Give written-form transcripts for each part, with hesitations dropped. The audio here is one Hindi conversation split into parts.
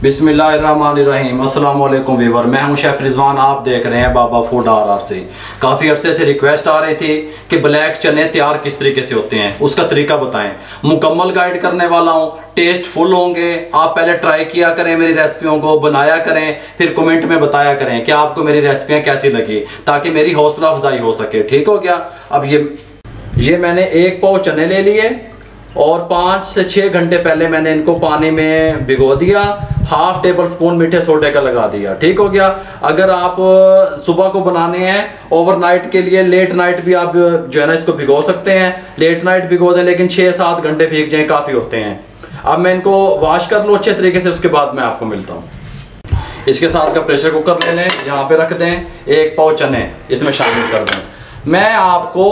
बिस्मिल्लाहिर्रहमानिर्रहीम। अस्सलाम वालेकुम व्यूअर, मैं हूं शेफ़ रिजवान। आप देख रहे हैं बाबा फूड आर से। काफ़ी अरसे से रिक्वेस्ट आ रही थी कि ब्लैक चने तैयार किस तरीके से होते हैं, उसका तरीका बताएं। मुकम्मल गाइड करने वाला हूं, टेस्टफुल होंगे। आप पहले ट्राई किया करें मेरी रेसिपियों को, बनाया करें, फिर कमेंट में बताया करें कि आपको मेरी रेसिपियाँ कैसी लगी, ताकि मेरी हौसला अफजाई हो सके। ठीक हो गया। अब ये मैंने 1 पाव चने ले लिए और 5 से 6 घंटे पहले मैंने इनको पानी में भिगो दिया। 1/2 टेबल स्पून मीठे सोडे का लगा दिया। ठीक हो गया। अगर आप सुबह को बनाने हैं, ओवरनाइट के लिए, लेट नाइट भी आप जो है ना इसको भिगो सकते हैं। लेट नाइट भिगो दें, लेकिन 6-7 घंटे भीग जाएं, काफ़ी होते हैं। अब मैं इनको वॉश कर लूँ अच्छे तरीके से, उसके बाद मैं आपको मिलता हूँ। इसके साथ का प्रेशर कुकर ले लें, यहाँ पे रख दें। 1 पाव चने इसमें शामिल कर दें। मैं आपको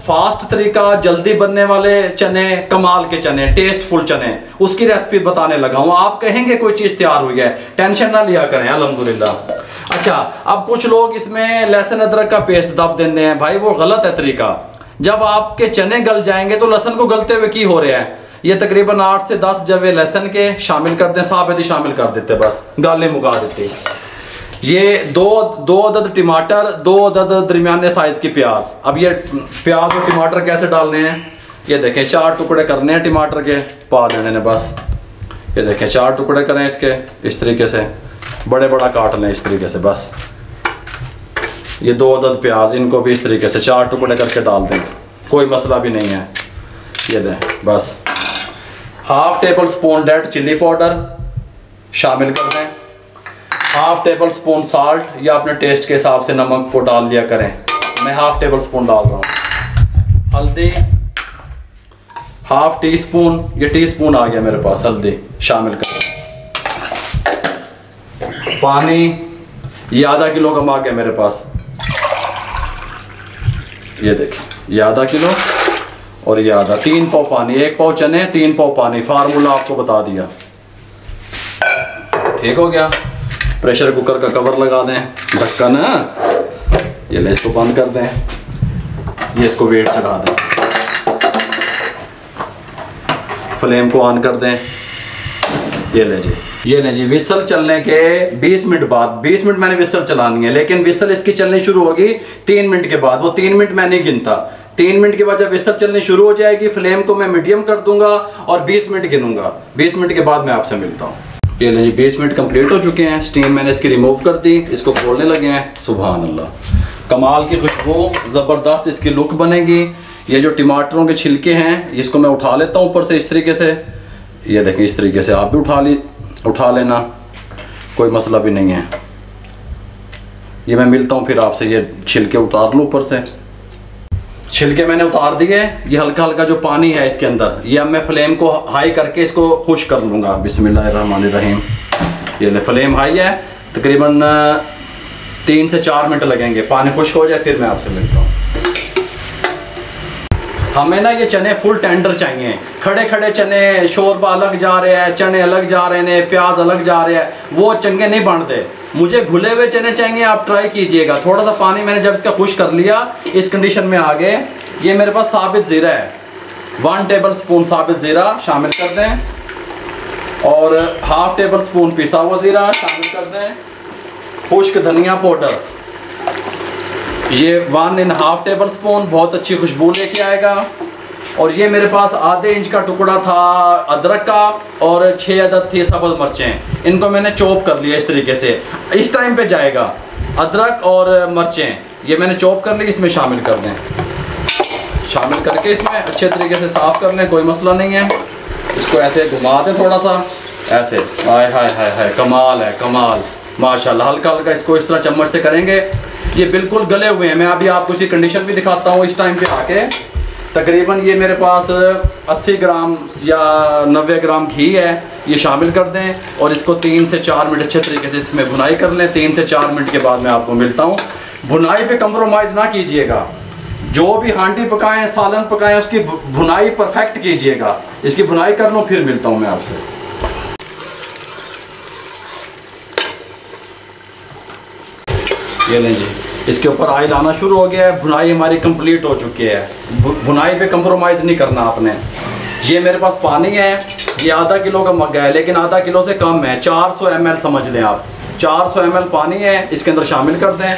फास्ट तरीका, जल्दी बनने वाले चने, कमाल के चने, टेस्टफुल चने, उसकी रेसिपी बताने लगा हूँ। आप कहेंगे कोई चीज़ तैयार हुई है, टेंशन ना लिया करें। अल्हम्दुलिल्लाह। अच्छा, अब कुछ लोग इसमें लहसुन अदरक का पेस्ट दब देते हैं। भाई वो गलत है तरीका। जब आपके चने गल जाएंगे तो लहसुन को गलते हुए की हो रहा है। ये तकरीबन 8 से 10 जवे लहसुन के शामिल कर दें, साबित ही शामिल कर देते, बस गाले मुका देते। ये दो अदद टमाटर, 2 अदद दरमियाने साइज की प्याज। अब ये प्याज और टमाटर कैसे डालने हैं, ये देखें। 4 टुकड़े करने हैं टमाटर के, पा लेने ने बस। ये देखें 4 टुकड़े करें इसके, इस तरीके से बड़े बड़ा काट लें इस तरीके से बस। ये 2 अदद प्याज, इनको भी इस तरीके से 4 टुकड़े करके डाल दें, कोई मसला भी नहीं है। ये दें बस। 1/2 table spoon red chilli powder शामिल कर दें। 1/2 टेबल स्पून साल्ट, या अपने टेस्ट के हिसाब से नमक को डाल लिया करें। मैं 1/2 टेबल स्पून डाल रहा हूँ। हल्दी 1/2 टी स्पून, ये टी स्पून आ गया मेरे पास, हल्दी शामिल करें। पानी ये आधा किलो कम आ गया मेरे पास। ये देखिए, ये आधा किलो और ये आधा, 3 पाव पानी। 1 पाव चने, 3 पाव पानी। फार्मूला आपको बता दिया। ठीक हो गया। प्रेशर कुकर का कवर लगा दें, ढक्कन, ये ले इसको बंद कर दें। ये इसको वेट चढ़ा दें, फ्लेम को ऑन कर दें। ये ले जी विसल चलने के 20 मिनट बाद, 20 मिनट मैंने विसल चलानी है, लेकिन विसल इसकी चलनी शुरू होगी 3 मिनट के बाद। वो 3 मिनट मैं नहीं गिनता। 3 मिनट के बाद जब विसल चलनी शुरू हो जाएगी, फ्लेम को मैं मीडियम कर दूंगा और 20 मिनट गिनूंगा। 20 मिनट के बाद मैं आपसे मिलता हूँ। ये ले जी 20 मिनट कंप्लीट हो चुके हैं। स्टीम मैंने इसकी रिमूव कर दी, इसको खोलने लगे हैं। सुभान अल्लाह, कमाल की खुशबू, ज़बरदस्त इसकी लुक बनेगी। ये जो टमाटरों के छिलके हैं, इसको मैं उठा लेता हूँ ऊपर से इस तरीके से। ये देखें, इस तरीके से आप भी उठा लेना, कोई मसला भी नहीं है। ये मैं मिलता हूँ फिर आपसे। ये छिलके उतार लूँ ऊपर से। छिलके मैंने उतार दिए। ये हल्का हल्का जो पानी है इसके अंदर, ये अब मैं फ्लेम को हाई करके इसको खुश कर लूँगा। बिस्मिल्लाहिर्रहमानिर्रहीम। ये ले फ्लेम हाई है, तकरीबन 3 से 4 मिनट लगेंगे। पानी खुश्क हो जाए फिर मैं आपसे मिलता हूँ। हमें ना ये चने फुल टेंडर चाहिए। खड़े खड़े चने, शोरबा अलग जा रहे हैं, चने अलग जा रहे हैं, प्याज अलग जा रहे हैं, वो चंगे नहीं बनते। मुझे घुले हुए चने चाहिए। आप ट्राई कीजिएगा। थोड़ा सा पानी मैंने जब इसका खुश कर लिया, इस कंडीशन में आ गए। ये मेरे पास साबित ज़ीरा है, 1 टेबल स्पून साबित ज़ीरा शामिल कर दें और 1/2 टेबल स्पून पिसा हुआ ज़ीरा शामिल कर दें। खुश्क धनिया पाउडर ये 1.5 टेबल स्पून, बहुत अच्छी खुशबू लेके आएगा। और ये मेरे पास आधे इंच का टुकड़ा था अदरक का और 6 अदद थी सब्ज़ मिर्चें। इनको मैंने चॉप कर लिया इस तरीके से। इस टाइम पे जाएगा अदरक और मिर्चें, ये मैंने चॉप कर ली, इसमें शामिल कर दें। शामिल करके इसमें अच्छे तरीके से साफ़ कर लें, कोई मसला नहीं है। इसको ऐसे घुमा दें थोड़ा सा, ऐसे। हाय हाय हाय हाय, कमाल है, कमाल, माशाल्लाह। हल्का हल्का इसको इस तरह चम्मच से करेंगे। ये बिल्कुल गले हुए हैं। मैं अभी आपको इसकी कंडीशन भी दिखाता हूँ। इस टाइम पे आके तकरीबन ये मेरे पास 80 ग्राम या 90 ग्राम घी है, ये शामिल कर दें और इसको 3 से 4 मिनट अच्छे तरीके से इसमें भुनाई कर लें। 3 से 4 मिनट के बाद मैं आपको मिलता हूँ। भुनाई पे कंप्रोमाइज़ ना कीजिएगा। जो भी हांडी पकाएं, सालन पकाएं, उसकी भुनाई परफेक्ट कीजिएगा। इसकी भुनाई कर लूँ फिर मिलता हूँ मैं आपसे। ये लें जी, इसके ऊपर ऑयल आना शुरू हो गया है। भुनाई हमारी कंप्लीट हो चुकी है। भुनाई पे कंप्रोमाइज़ नहीं करना आपने। ये मेरे पास पानी है, ये आधा किलो का मग्गा है, लेकिन आधा किलो से कम है, 400 ml समझ लें आप। 400 ml पानी है, इसके अंदर शामिल कर दें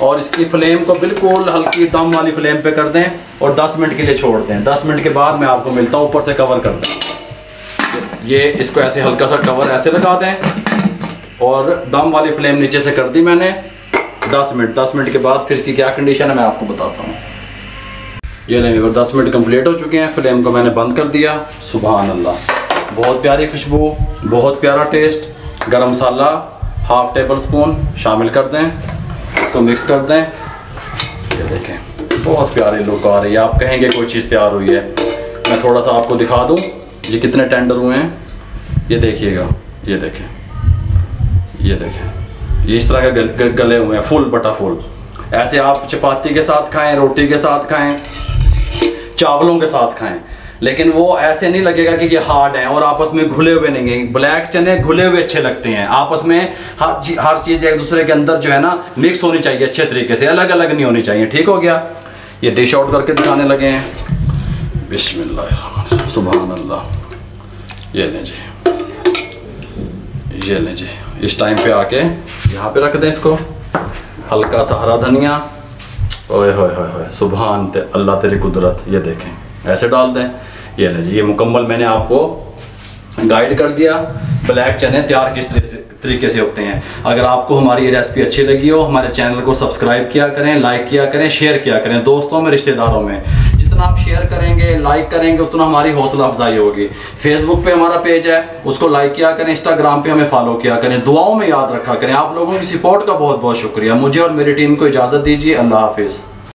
और इसकी फ्लेम को बिल्कुल हल्की दम वाली फ्लेम पे कर दें और 10 मिनट के लिए छोड़ दें। 10 मिनट के बाद मैं आपको मिलता हूँ, ऊपर से कवर कर दें। ये इसको ऐसे हल्का सा कवर ऐसे लगा दें और दम वाली फ्लेम नीचे से कर दी मैंने। 10 मिनट के बाद फिर इसकी क्या कंडीशन है मैं आपको बताता हूँ। ये लेंगे, 10 मिनट कंप्लीट हो चुके हैं, फ्लेम को मैंने बंद कर दिया। सुभान अल्लाह, बहुत प्यारी खुशबू, बहुत प्यारा टेस्ट। गरम मसाला 1/2 टेबल स्पून शामिल कर दें, इसको मिक्स कर दें। ये देखें बहुत प्यारी लुक आ रही है, आप कहेंगे कोई चीज़ तैयार हुई है। मैं थोड़ा सा आपको दिखा दूँ ये कितने टेंडर हुए हैं। ये देखिएगा, ये देखें, ये देखें, ये इस तरह के गले हुए हैं, फुल बटा फुल। ऐसे आप चपाती के साथ खाएं, रोटी के साथ खाएं, चावलों के साथ खाएं, लेकिन वो ऐसे नहीं लगेगा कि ये हार्ड है और आपस में घुले हुए नहीं हैं। ब्लैक चने घुले हुए अच्छे लगते हैं, आपस में हर चीज़ एक दूसरे के अंदर जो है ना मिक्स होनी चाहिए अच्छे तरीके से, अलग अलग नहीं होनी चाहिए। ठीक हो गया। ये डिश आउट करके दिखाने लगे हैं। बिस्मिल्लाह, सुभान अल्लाह। ये लें जी, ये लें जी। इस टाइम पे आके यहाँ पे रख दें इसको, हल्का सा हरा धनिया। ओए होए होए होए, सुभान अल्लाह तेरी कुदरत। ये देखें ऐसे डाल दें। ये लें जी, ये मुकम्मल मैंने आपको गाइड कर दिया ब्लैक चने तैयार किस तरीके से होते हैं। अगर आपको हमारी ये रेसिपी अच्छी लगी हो, हमारे चैनल को सब्सक्राइब किया करें, लाइक किया करें, शेयर किया करें दोस्तों में, रिश्तेदारों में। जितना आप शेयर करेंगे, लाइक करेंगे, उतना हमारी हौसला अफजाई होगी। फेसबुक पे हमारा पेज है, उसको लाइक किया करें, इंस्टाग्राम पे हमें फॉलो किया करें, दुआओं में याद रखा करें। आप लोगों की सपोर्ट का बहुत बहुत शुक्रिया। मुझे और मेरी टीम को इजाज़त दीजिए। अल्लाह हाफिज़।